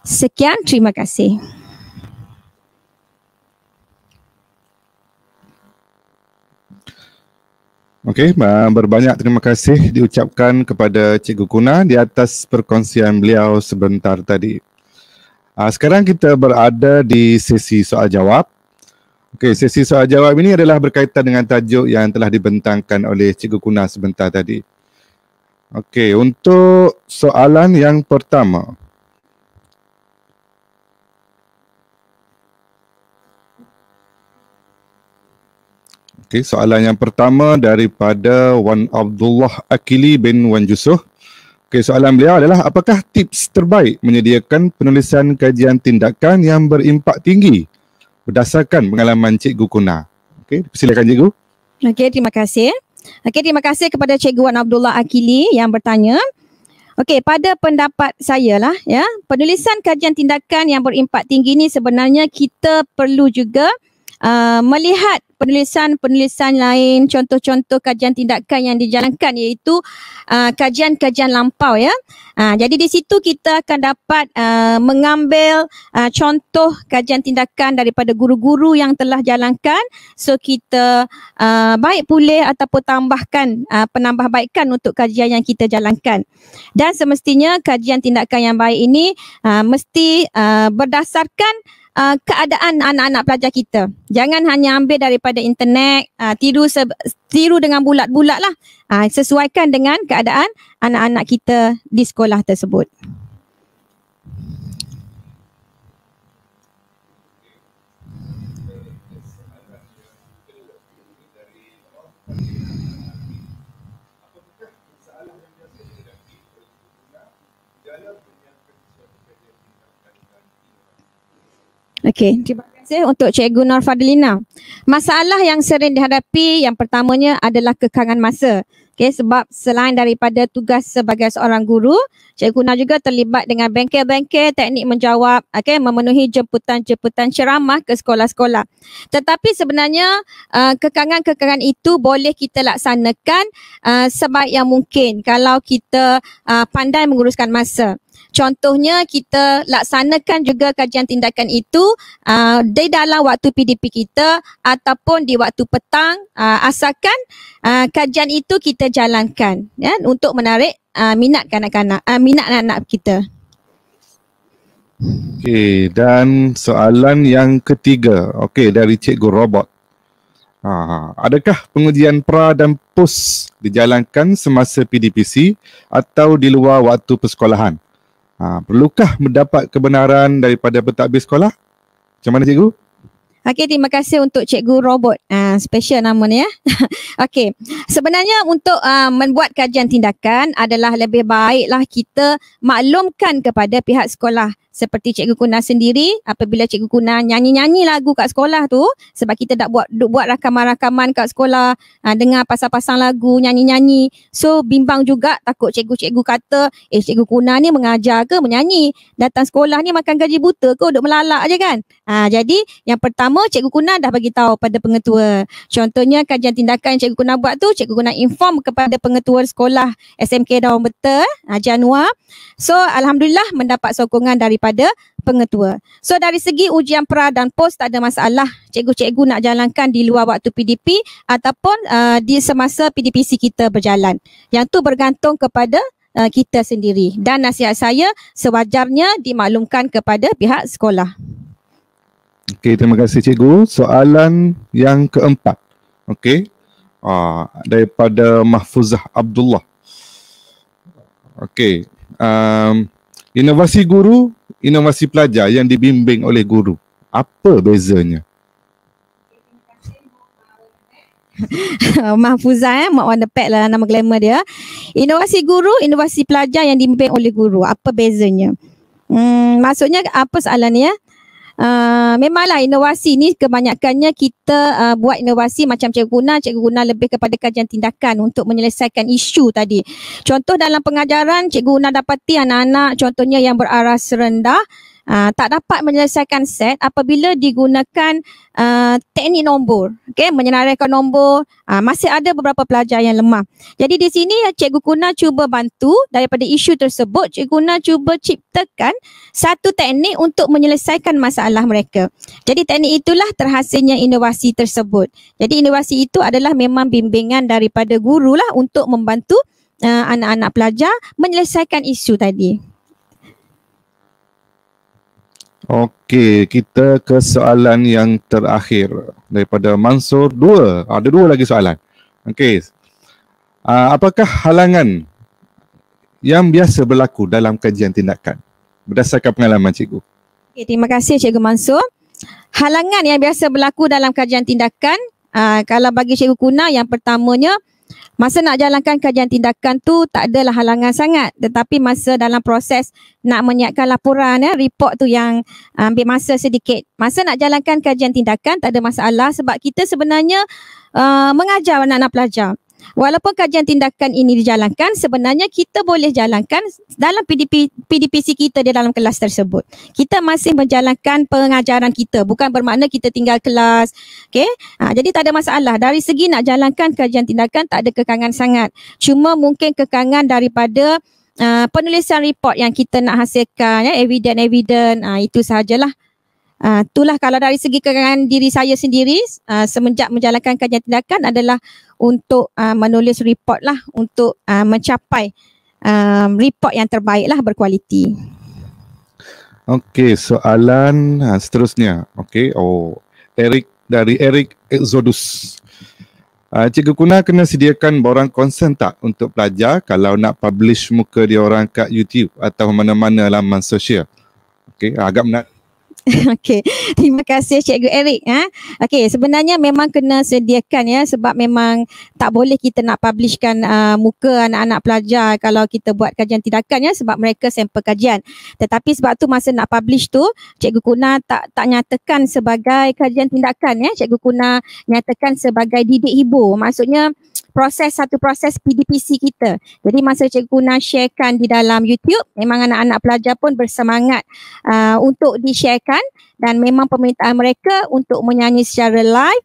Sekian, terima kasih. Okey, berbanyak terima kasih diucapkan kepada Cikgu Kuna di atas perkongsian beliau sebentar tadi. Sekarang kita berada di sesi soal jawab. Okey, sesi soal jawab ini adalah berkaitan dengan tajuk yang telah dibentangkan oleh Cikgu Kuna sebentar tadi. Okey, untuk soalan yang pertama. Okey, soalan yang pertama daripada Wan Abdullah Akili bin Wan Jusuh. Okey, soalan beliau adalah apakah tips terbaik menyediakan penulisan kajian tindakan yang berimpak tinggi berdasarkan pengalaman Cikgu Kuna? Okey, silakan Cikgu. Okey, terima kasih. Okey, terima kasih kepada Cikgu Wan Abdullah Akili yang bertanya. Okey, pada pendapat saya lah ya, penulisan kajian tindakan yang berimpak tinggi ni sebenarnya kita perlu juga melihat penulisan-penulisan lain, contoh-contoh kajian tindakan yang dijalankan iaitu kajian-kajian lampau ya. Jadi di situ kita akan dapat mengambil contoh kajian tindakan daripada guru-guru yang telah jalankan. So kita baik pulih ataupun tambahkan penambahbaikan untuk kajian yang kita jalankan. Dan semestinya kajian tindakan yang baik ini mesti berdasarkan keadaan anak-anak pelajar kita. Jangan hanya ambil daripada internet, tiru dengan bulat-bulat lah. Sesuaikan dengan keadaan anak-anak kita di sekolah tersebut. Okey, terima kasih untuk Cikgu Nur Fadlina. Masalah yang sering dihadapi yang pertamanya adalah kekangan masa. Okey, sebab selain daripada tugas sebagai seorang guru, Cikgu Nur juga terlibat dengan bengkel-bengkel teknik menjawab, okey, memenuhi jemputan-jemputan ceramah ke sekolah-sekolah. Tetapi sebenarnya kekangan-kekangan itu boleh kita laksanakan sebaik yang mungkin kalau kita pandai menguruskan masa. Contohnya kita laksanakan juga kajian tindakan itu di dalam waktu PDP kita ataupun di waktu petang, asalkan kajian itu kita jalankan ya, untuk menarik minat kanak-kanak, minat anak-anak kita. Okey, dan soalan yang ketiga, okey, dari Cikgu Robot. Adakah pengujian pra dan pos dijalankan semasa PDPC atau di luar waktu persekolahan? Perlukah mendapat kebenaran daripada pentadbir sekolah? Macam mana Cikgu? Okey, terima kasih untuk Cikgu Robot. Special nama ni ya. Okey, sebenarnya untuk membuat kajian tindakan adalah lebih baiklah kita maklumkan kepada pihak sekolah. Seperti Cikgu Kuna sendiri, apabila Cikgu Kuna nyanyi-nyanyi lagu kat sekolah tu, sebab kita dah buat rakaman-rakaman kat sekolah, dengar pasang-pasang lagu, nyanyi-nyanyi. So bimbang juga, takut cikgu-cikgu kata, Cikgu Kuna ni mengajar ke menyanyi? Datang sekolah ni makan gaji buta ke, duduk melalak je kan? Jadi yang pertama Cikgu Kuna dah bagi tahu pada pengetua. Contohnya kajian tindakan yang Cikgu Kuna buat tu, Cikgu Kuna inform kepada pengetua sekolah SMK Dawang Beta, Januar. So alhamdulillah mendapat sokongan daripada pengetua. So dari segi ujian pra dan pos tak ada masalah. Cikgu-cikgu nak jalankan di luar waktu PDP ataupun di semasa PDPC kita berjalan. Yang tu bergantung kepada kita sendiri. Dan nasihat saya sewajarnya dimaklumkan kepada pihak sekolah. Okey, terima kasih Cikgu. Soalan yang keempat. Okey. Daripada Mahfuzah Abdullah. Okey. Inovasi guru, inovasi pelajar yang dibimbing oleh guru. Apa bezanya? Mahfuzah Mak Wonderpad lah nama glamour dia. Inovasi guru, inovasi pelajar yang dibimbing oleh guru. Apa bezanya? Maksudnya apa soalan ni ya? Memanglah inovasi ni kebanyakannya kita buat inovasi macam Cikgu Kuna lebih kepada kajian tindakan untuk menyelesaikan isu tadi. Contoh dalam pengajaran Cikgu Kuna dapati anak-anak contohnya yang beraras rendah, tak dapat menyelesaikan set apabila digunakan teknik nombor. Okey, menyenaraikan nombor. Masih ada beberapa pelajar yang lemah. Jadi di sini Cikgu Kuna cuba bantu daripada isu tersebut. Cikgu Kuna cuba ciptakan satu teknik untuk menyelesaikan masalah mereka. Jadi teknik itulah terhasilnya inovasi tersebut. Jadi inovasi itu adalah memang bimbingan daripada guru lah untuk membantu anak-anak pelajar menyelesaikan isu tadi. Okey, kita ke soalan yang terakhir daripada Mansur. Ada dua lagi soalan. Okey. Apakah halangan yang biasa berlaku dalam kajian tindakan berdasarkan pengalaman cikgu? Okay, terima kasih Cikgu Mansur. Halangan yang biasa berlaku dalam kajian tindakan, kalau bagi Cikgu Kuna, yang pertamanya, masa nak jalankan kajian tindakan tu tak adalah halangan sangat, tetapi masa dalam proses nak menyiapkan laporan, report tu yang ambil masa sedikit. Masa nak jalankan kajian tindakan tak ada masalah sebab kita sebenarnya mengajar anak-anak pelajar. Walaupun kajian tindakan ini dijalankan, sebenarnya kita boleh jalankan dalam PDPC kita di dalam kelas tersebut. Kita masih menjalankan pengajaran kita, bukan bermakna kita tinggal kelas. Okay? Jadi tak ada masalah. Dari segi nak jalankan kajian tindakan tak ada kekangan sangat. Cuma mungkin kekangan daripada penulisan report yang kita nak hasilkan, evidence, itu sahajalah. Itulah kalau dari segi kekangan diri saya sendiri semenjak menjalankan kajian tindakan adalah untuk menulis report lah, untuk mencapai report yang terbaik lah, berkualiti. Okey, soalan seterusnya. Okey, Eric dari Eric Exodus. Cikgu Kuna kena sediakan borang konsen tak untuk pelajar kalau nak publish muka dia orang kat YouTube atau mana-mana laman sosial? Okey, agak menarik. Okey, terima kasih Cikgu Eric. Okey, sebenarnya memang kena sediakan ya, sebab memang tak boleh kita nak publishkan muka anak-anak pelajar kalau kita buat kajian tindakan ya, sebab mereka sampel kajian. Tetapi sebab tu masa nak publish tu, Cikgu Kuna tak nyatakan sebagai kajian tindakan ya, Cikgu Kuna nyatakan sebagai didik hibur. Maksudnya satu proses PDPC kita. Jadi masa Cikgu Kuna sharekan di dalam YouTube, memang anak-anak pelajar pun bersemangat untuk di-sharekan dan memang permintaan mereka untuk menyanyi secara live,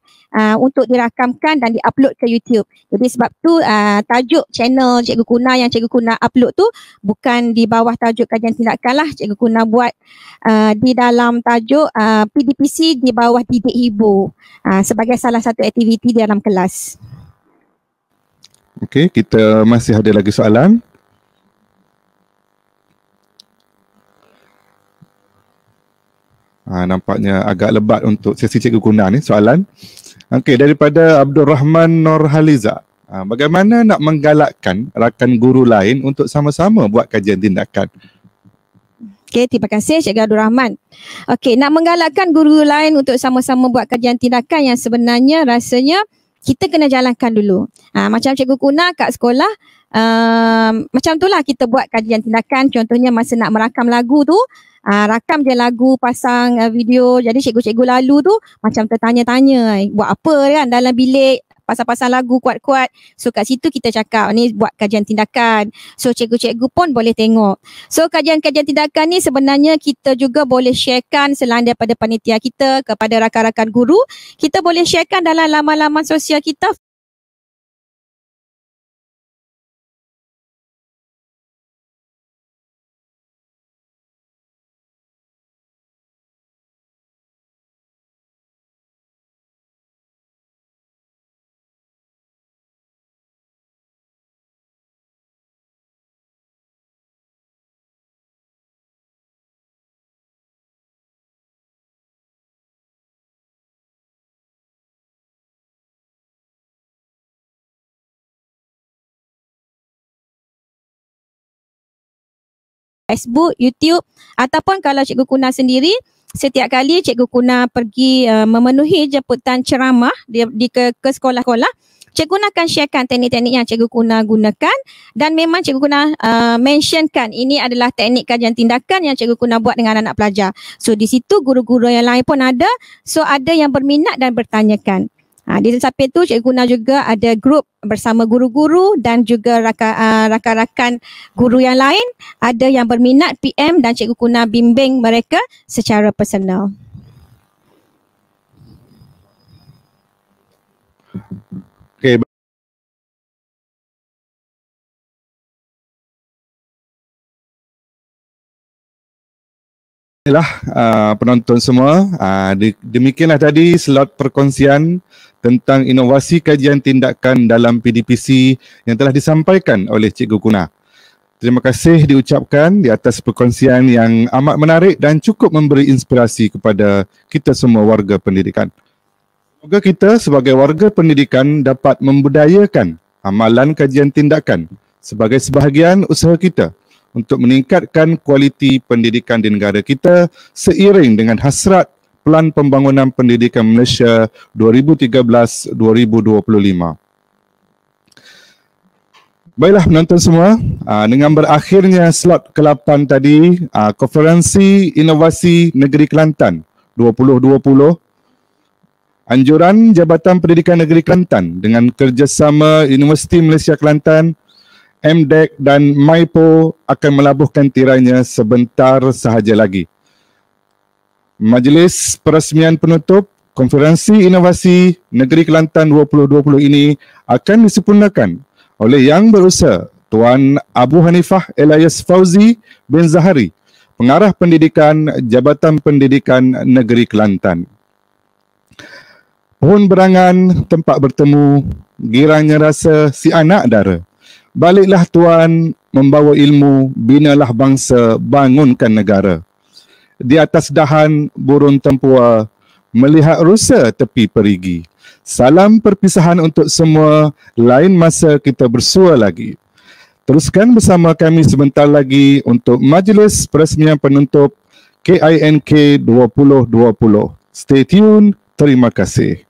untuk dirakamkan dan di-upload ke YouTube. Jadi sebab tu tajuk channel Cikgu Kuna yang Cikgu Kuna upload tu bukan di bawah tajuk kajian tindakan lah. Cikgu Kuna buat di dalam tajuk PDPC di bawah didik hibur sebagai salah satu aktiviti di dalam kelas. Okey, kita masih ada lagi soalan. Nampaknya agak lebat untuk sesi Cikgu Kuna ni soalan. Okey, daripada Abdul Rahman Nurhaliza. Bagaimana nak menggalakkan rakan guru lain untuk sama-sama buat kajian tindakan? Okey, terima kasih Cikgu Abdul Rahman. Okey, nak menggalakkan guru lain untuk sama-sama buat kajian tindakan yang sebenarnya rasanya kita kena jalankan dulu. Macam Cikgu Kuna kat sekolah, macam tu lah kita buat kajian tindakan. Contohnya masa nak merakam lagu tu, rakam je lagu, pasang video. Jadi cikgu-cikgu lalu tu macam tertanya-tanya, buat apa kan dalam bilik, pasang-pasang lagu kuat-kuat. So kat situ kita cakap ni buat kajian tindakan. So cikgu-cikgu pun boleh tengok. So kajian-kajian tindakan ni sebenarnya kita juga boleh sharekan selain daripada panitia kita kepada rakan-rakan guru. Kita boleh sharekan dalam laman-laman sosial kita. Facebook, YouTube, ataupun kalau Cikgu Kuna sendiri, setiap kali Cikgu Kuna pergi memenuhi jemputan ceramah ke sekolah-sekolah, Cikgu Kuna akan sharekan teknik-teknik yang Cikgu Kuna gunakan dan memang Cikgu Kuna mentionkan ini adalah teknik kajian tindakan yang Cikgu Kuna buat dengan anak pelajar. So di situ guru-guru yang lain pun ada, so ada yang berminat dan bertanyakan. Di samping tu Cikgu Guna juga ada grup bersama guru-guru dan juga rakan-rakan guru yang lain. Ada yang berminat PM dan Cikgu Guna bimbing mereka secara personal. Okey. Penonton semua, demikianlah tadi slot perkongsian tentang inovasi kajian tindakan dalam PDPC yang telah disampaikan oleh Cikgu Guna. Terima kasih diucapkan di atas perkongsian yang amat menarik dan cukup memberi inspirasi kepada kita semua warga pendidikan. Semoga kita sebagai warga pendidikan dapat membudayakan amalan kajian tindakan sebagai sebahagian usaha kita untuk meningkatkan kualiti pendidikan di negara kita seiring dengan hasrat Pelan Pembangunan Pendidikan Malaysia 2013-2025. Baiklah penonton semua, dengan berakhirnya slot ke-8 tadi, Konferensi Inovasi Negeri Kelantan 2020, anjuran Jabatan Pendidikan Negeri Kelantan dengan kerjasama Universiti Malaysia Kelantan, MDEC dan MAIPO akan melabuhkan tirainya sebentar sahaja lagi. Majlis Perasmian Penutup Konferensi Inovasi Negeri Kelantan 2020 ini akan disempurnakan oleh Yang Berusaha Tuan Abu Hanifah Elias Fauzi bin Zahari, Pengarah Pendidikan Jabatan Pendidikan Negeri Kelantan. Pohon berangan, tempat bertemu, girangnya rasa si anak dara. Baliklah Tuan, membawa ilmu, binalah bangsa, bangunkan negara. Di atas dahan burung tempua, melihat rusa tepi perigi. Salam perpisahan untuk semua, lain masa kita bersua lagi. Teruskan bersama kami sebentar lagi untuk Majlis Peresmian Penutup KINK 2020. Stay tune, terima kasih.